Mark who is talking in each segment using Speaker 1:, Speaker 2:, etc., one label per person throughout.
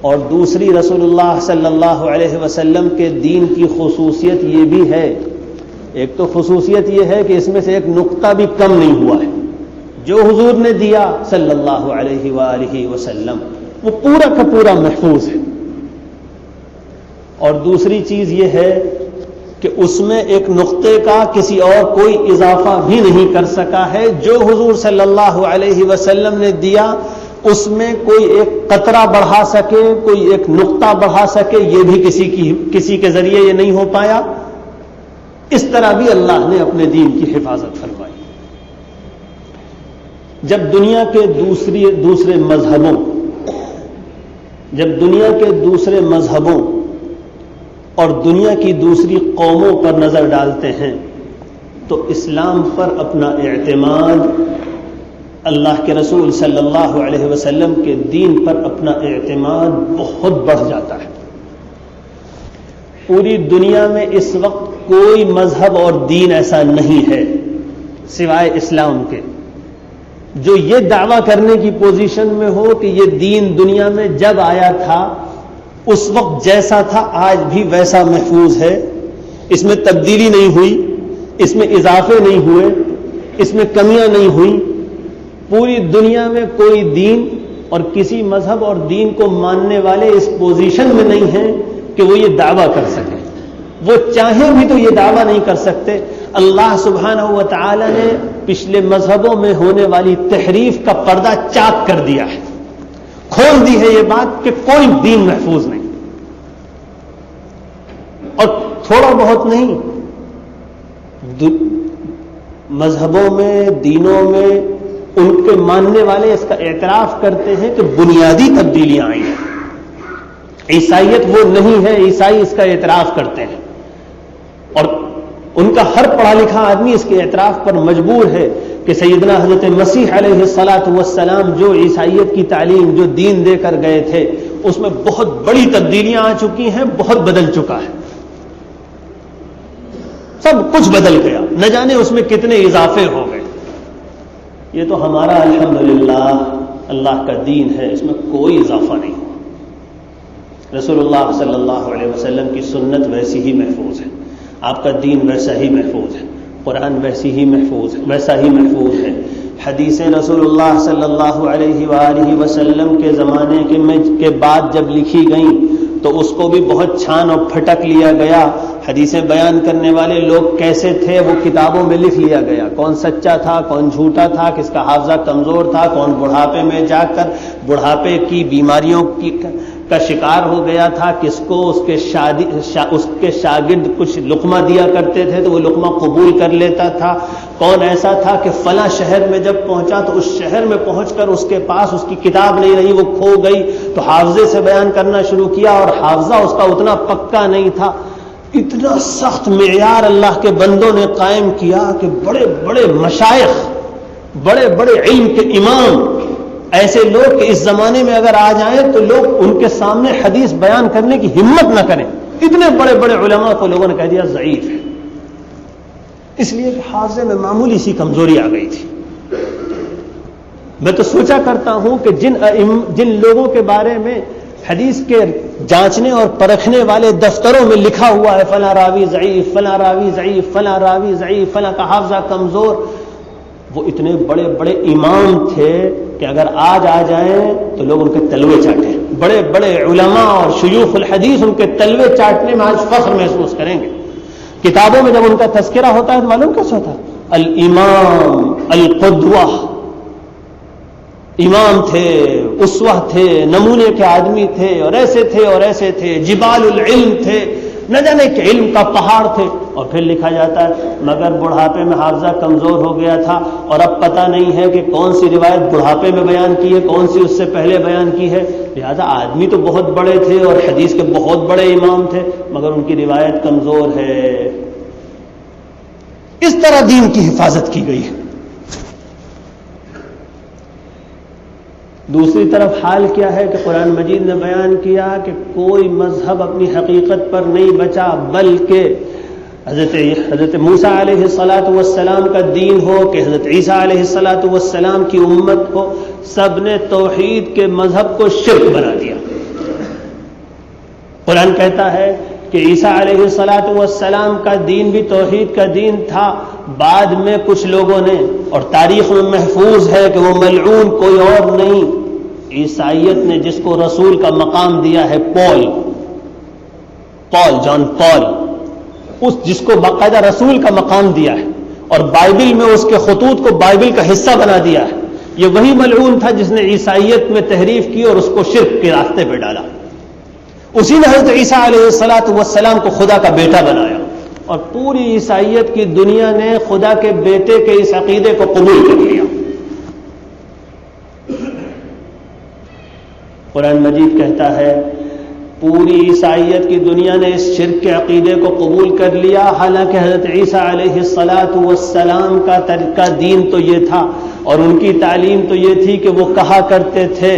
Speaker 1: اور دوسری رسول اللہ صلی اللہ علیہ وسلم کے دین کی خصوصیت یہ بھی ہے، ایک تو خصوصیت یہ ہے کہ اس میں سے ایک نقطہ بھی کم نہیں ہوا ہے، جو حضور نے دیا صلی اللہ علیہ وآلہ وسلم وہ پورا کا پورا محفوظ ہے۔ اور دوسری چیز یہ ہے کہ اس میں ایک نقطے کا کسی اور کوئی اضافہ بھی نہیں کر سکا ہے، جو حضور صلی اللہ علیہ وسلم نے دیا اس میں کوئی ایک قطرہ بڑھا سکے، کوئی ایک نقطہ بڑھا سکے، یہ بھی کسی کے ذریعے یہ نہیں ہو پایا۔ اس طرح بھی اللہ نے اپنے دین کی حفاظت فرمائی۔ جب دنیا کے دوسرے مذہبوں اور دنیا کی دوسری قوموں پر نظر ڈالتے ہیں تو اسلام پر اپنا اعتماد، اللہ کے رسول صلی اللہ علیہ وسلم کے دین پر اپنا اعتماد بہت بڑھ جاتا ہے۔ پوری دنیا میں اس وقت کوئی مذہب اور دین ایسا نہیں ہے سوائے اسلام کے جو یہ دعویٰ کرنے کی پوزیشن میں ہو کہ یہ دین دنیا میں جب آیا تھا اس وقت جیسا تھا آج بھی ویسا محفوظ ہے، اس میں تبدیلی نہیں ہوئی، اس میں اضافے نہیں ہوئے، اس میں کمیاں نہیں ہوئیں۔ پوری دنیا میں کوئی دین اور کسی مذہب اور دین کو ماننے والے اس پوزیشن میں نہیں ہیں کہ وہ یہ دعویٰ کر سکیں، وہ چاہیں بھی تو یہ دعویٰ نہیں کر سکتے۔ اللہ سبحانہ و تعالی نے پچھلے مذہبوں میں ہونے والی تحریف کا پردہ چاک کر دیا ہے، کھول دی ہے یہ بات کہ کوئی دین محفوظ نہیں، اور تھوڑا بہت نہیں، مذہبوں میں دینوں میں ان کے ماننے والے اس کا اعتراف کرتے ہیں کہ بنیادی تبدیلیاں آئی ہیں۔ عیسائیت وہ نہیں ہے، عیسائی اس کا اعتراف کرتے ہیں، اور ان کا ہر پڑھا لکھا آدمی اس کے اعتراف پر مجبور ہے کہ سیدنا حضرت مسیح علیہ الصلاۃ والسلام جو عیسائیت کی تعلیم، جو دین دے کر گئے تھے، اس میں بہت بڑی تبدیلیاں آ چکی ہیں، بہت بدل چکا ہے، سب کچھ بدل گیا، نہ جانے اس میں کتنے اضافے ہو گئے۔ یہ تو ہمارا الحمدللہ اللہ کا دین ہے، اس میں کوئی اضافہ نہیں ہوا۔ رسول اللہ صلی اللہ علیہ وسلم کی سنت ویسی ہی محفوظ ہے، آپ کا دین ویسا ہی محفوظ ہے، قرآن ویسا ہی محفوظ ہے۔ حدیثیں رسول اللہ صلی اللہ علیہ وآلہ وسلم کے زمانے کے بعد جب لکھی گئیں تو اس کو بھی بہت چھان اور پھٹک لیا گیا۔ حدیثیں بیان کرنے والے لوگ کیسے تھے وہ کتابوں میں لکھ لیا گیا، کون سچا تھا، کون جھوٹا تھا، کس کا حافظہ کمزور تھا، کون بڑھاپے میں جا کر بڑھاپے کی بیماریوں کا شکار ہو گیا تھا، کس کو اس کے شاگرد کچھ لقمہ دیا کرتے تھے تو وہ لقمہ قبول کر لیتا تھا، کون ایسا تھا کہ فلاں شہر میں جب پہنچا تو اس شہر میں پہنچ کر اس کے پاس اس کی کتاب نہیں رہی، وہ کھو گئی تو حافظے سے بیان کرنا شروع کیا اور حافظہ اس کا اتنا پکا نہیں تھا۔ اتنا سخت معیار اللہ کے بندوں نے قائم کیا کہ بڑے بڑے مشائخ، بڑے بڑے علم کے امام، ایسے لوگ کہ اس زمانے میں اگر آ جائیں تو لوگ ان کے سامنے حدیث بیان کرنے کی ہمت نہ کریں، اتنے بڑے بڑے علماء کو لوگوں نے کہہ دیا ضعیف ہے، اس لیے کہ حافظے میں معمولی سی کمزوری آ گئی تھی۔ میں تو سوچا کرتا ہوں کہ جن لوگوں کے بارے میں حدیث کے جانچنے اور پرکھنے والے دفتروں میں لکھا ہوا ہے فلاں راوی ضعیف، فلاں راوی ضعیف، فلاں راوی ضعیف، فلاں کا حافظہ کمزور، وہ اتنے بڑے بڑے امام تھے کہ اگر آج آ جائیں تو لوگ ان کے تلوے چاٹیں، بڑے بڑے علماء اور شیوخ الحدیث ان کے تلوے چاٹنے میں آج فخر محسوس کریں گے۔ کتابوں میں جب ان کا تذکرہ ہوتا ہے تو معلوم کیسے ہوتا ہے؟ الامام القدوہ، امام تھے، اسوہ تھے، نمونے کے آدمی تھے، اور ایسے تھے اور ایسے تھے، جبال العلم تھے، نہ جانے کہ علم کا پہاڑ تھے، اور پھر لکھا جاتا ہے مگر بڑھاپے میں حافظہ کمزور ہو گیا تھا، اور اب پتہ نہیں ہے کہ کون سی روایت بڑھاپے میں بیان کی ہے، کون سی اس سے پہلے بیان کی ہے، لہذا آدمی تو بہت بڑے تھے اور حدیث کے بہت بڑے امام تھے مگر ان کی روایت کمزور ہے۔ اس طرح دین کی حفاظت کی گئی ہے۔ دوسری طرف حال کیا ہے کہ قرآن مجید نے بیان کیا کہ کوئی مذہب اپنی حقیقت پر نہیں بچا، بلکہ حضرت موسیٰ علیہ الصلاۃ والسلام کا دین ہو کہ حضرت عیسیٰ علیہ الصلاۃ والسلام کی امت ہو، سب نے توحید کے مذہب کو شرک بنا دیا۔ قرآن کہتا ہے کہ عیسیٰ علیہ السلام کا دین بھی توحید کا دین تھا. بعد میں کچھ لوگوں نے، اور تاریخ میں محفوظ ہے کہ وہ ملعون کوئی اور نہیں، عیسائیت نے جس کو رسول کا مقام دیا ہے، جان پال، اس جس کو باقاعدہ رسول کا مقام دیا ہے اور بائبل میں اس کے خطوط کو بائبل کا حصہ بنا دیا ہے، یہ وہی ملعون تھا جس نے عیسائیت میں تحریف کی اور اس کو شرک کے راستے پہ ڈالا. اسی نے حضرت عیسیٰ علیہ السلام کو خدا کا بیٹا بنایا، اور پوری عیسائیت کی دنیا نے خدا کے بیٹے کے اس عقیدے کو قبول کر لیا. قرآن مجید کہتا ہے پوری عیسائیت کی دنیا نے اس شرک کے عقیدے کو قبول کر لیا، حالانکہ حضرت عیسیٰ علیہ السلام کا دین تو یہ تھا اور ان کی تعلیم تو یہ تھی کہ وہ کہا کرتے تھے،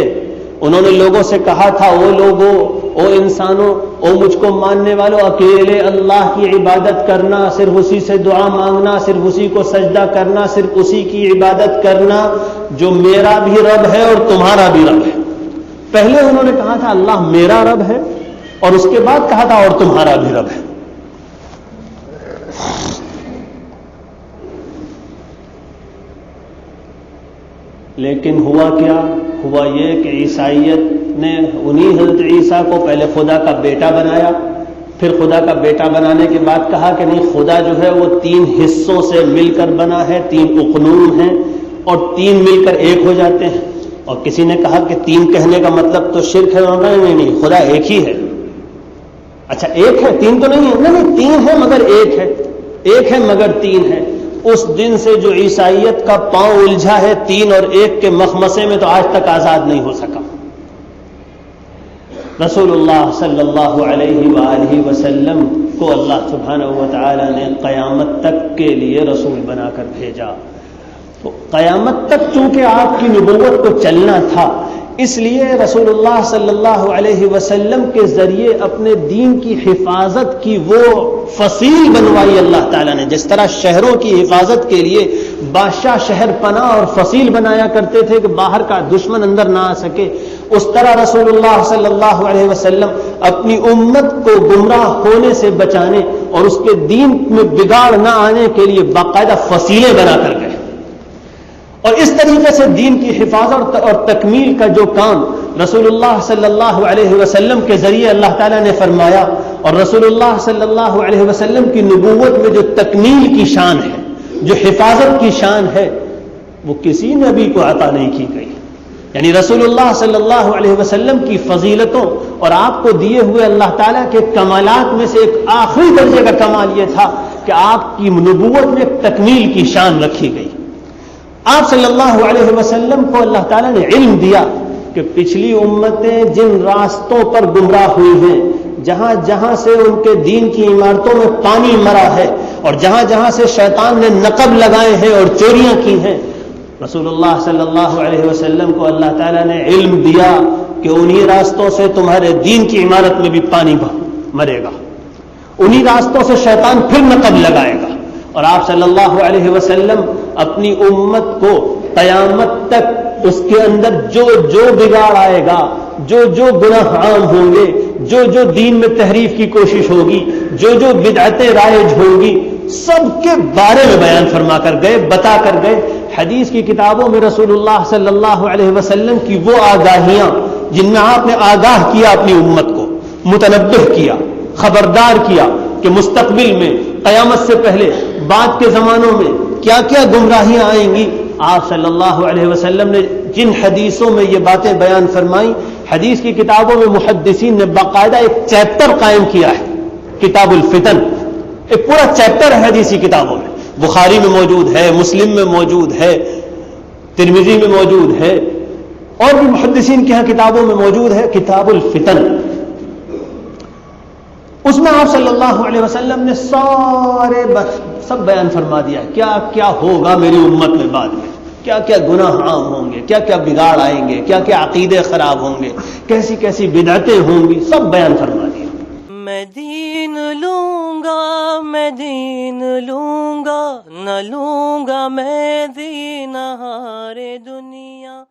Speaker 1: انہوں نے لوگوں سے کہا تھا، او لوگوں، او انسانوں، او مجھ کو ماننے والوں، اکیلے اللہ کی عبادت کرنا، صرف اسی سے دعا مانگنا، صرف اسی کو سجدہ کرنا، صرف اسی کی عبادت کرنا جو میرا بھی رب ہے اور تمہارا بھی رب ہے. پہلے انہوں نے کہا تھا اللہ میرا رب ہے، اور اس کے بعد کہا تھا اور تمہارا بھی رب ہے. لیکن ہوا کیا؟ ہوا یہ کہ عیسائیت نے انہی حضرت عیسیٰ کو پہلے خدا کا بیٹا بنایا، پھر خدا کا بیٹا بنانے کے بعد کہا کہ نہیں، خدا جو ہے وہ 3 حصوں سے مل کر بنا ہے، 3 اقنوم ہیں اور 3 مل کر ایک ہو جاتے ہیں. اور کسی نے کہا کہ 3 کہنے کا مطلب تو شرک ہے. نہیں، خدا ایک ہی ہے. اچھا ایک ہے، 3 تو نہیں ہے. نہیں، 3 ہے مگر ایک ہے، ایک ہے مگر 3 ہے. اس دن سے جو عیسائیت کا پاؤں الجھا ہے 3 اور 1 کے مخمسے میں، تو آج تک آزاد نہیں ہو سکا. رسول اللہ صلی اللہ علیہ وآلہ وسلم کو اللہ سبحانہ و تعالی نے قیامت تک کے لیے رسول بنا کر بھیجا. تو قیامت تک چونکہ آپ کی نبوت کو چلنا تھا، اس لیے رسول اللہ صلی اللہ علیہ وسلم کے ذریعے اپنے دین کی حفاظت کی وہ فصیل بنوائی اللہ تعالیٰ نے. جس طرح شہروں کی حفاظت کے لیے بادشاہ شہر پناہ اور فصیل بنایا کرتے تھے کہ باہر کا دشمن اندر نہ آ سکے، اس طرح رسول اللہ صلی اللہ علیہ وسلم اپنی امت کو گمراہ ہونے سے بچانے اور اس کے دین میں بگاڑ نہ آنے کے لیے باقاعدہ فصیلیں بنا کر گئے. اور اس طریقے سے دین کی حفاظت اور تکمیل کا جو کام رسول اللہ صلی اللہ علیہ وسلم کے ذریعے اللہ تعالیٰ نے فرمایا، اور رسول اللہ صلی اللہ علیہ وسلم کی نبوت میں جو تکمیل کی شان ہے، جو حفاظت کی شان ہے، وہ کسی نبی کو عطا نہیں کی گئی. یعنی رسول اللہ صلی اللہ علیہ وسلم کی فضیلتوں اور آپ کو دیے ہوئے اللہ تعالیٰ کے کمالات میں سے ایک آخری درجے کا کمال یہ تھا کہ آپ کی نبوت میں تکمیل کی شان رکھی گئی. آپ صلی اللہ علیہ وسلم کو اللہ تعالیٰ نے علم دیا کہ پچھلی امتیں جن راستوں پر گمراہ ہوئی ہیں، جہاں جہاں سے ان کے دین کی عمارتوں میں پانی مرا ہے اور جہاں جہاں سے شیطان نے نقب لگائے ہیں اور چوریاں کی ہیں، رسول اللہ صلی اللہ علیہ وسلم کو اللہ تعالیٰ نے علم دیا کہ انہی راستوں سے تمہارے دین کی عمارت میں بھی پانی مرے گا، انہی راستوں سے شیطان پھر نقب لگائے گا. اور آپ صلی اللہ علیہ وسلم اپنی امت کو قیامت تک اس کے اندر جو بگاڑ آئے گا، جو گناہ عام ہوں گے، جو دین میں تحریف کی کوشش ہوگی، جو بدعتیں رائج ہوں گی، سب کے بارے میں بیان فرما کر گئے، بتا کر گئے. حدیث کی کتابوں میں رسول اللہ صلی اللہ علیہ وسلم کی وہ آگاہیاں جن میں آپ نے آگاہ کیا اپنی امت کو، متنبہ کیا، خبردار کیا کہ مستقبل میں، قیامت سے پہلے، بعد کے زمانوں میں کیا کیا گمراہیاں آئیں گی. آپ صلی اللہ علیہ وسلم نے جن حدیثوں میں یہ باتیں بیان فرمائیں، حدیث کی کتابوں میں محدثین نے باقاعدہ ایک چیپٹر قائم کیا ہے، کتاب الفتن. ایک پورا چیپٹر ہے حدیثی کتابوں میں، بخاری میں موجود ہے، مسلم میں موجود ہے، ترمذی میں موجود ہے، اور بھی محدثین کے ہاں کتابوں میں موجود ہے، کتاب الفتن. اس میں آپ صلی اللہ علیہ وسلم نے سب بیان فرما دیا کیا کیا ہوگا میری امت میں بعد میں، کیا کیا گناہ عام ہوں گے، کیا کیا بگاڑ آئیں گے، کیا کیا عقیدے خراب ہوں گے، کیسی کیسی بدعتیں ہوں گی، سب بیان فرما دیا.
Speaker 2: میں دین لوں گا، میں دین لوں گا، نہ لوں گا میں دین ہارے دنیا.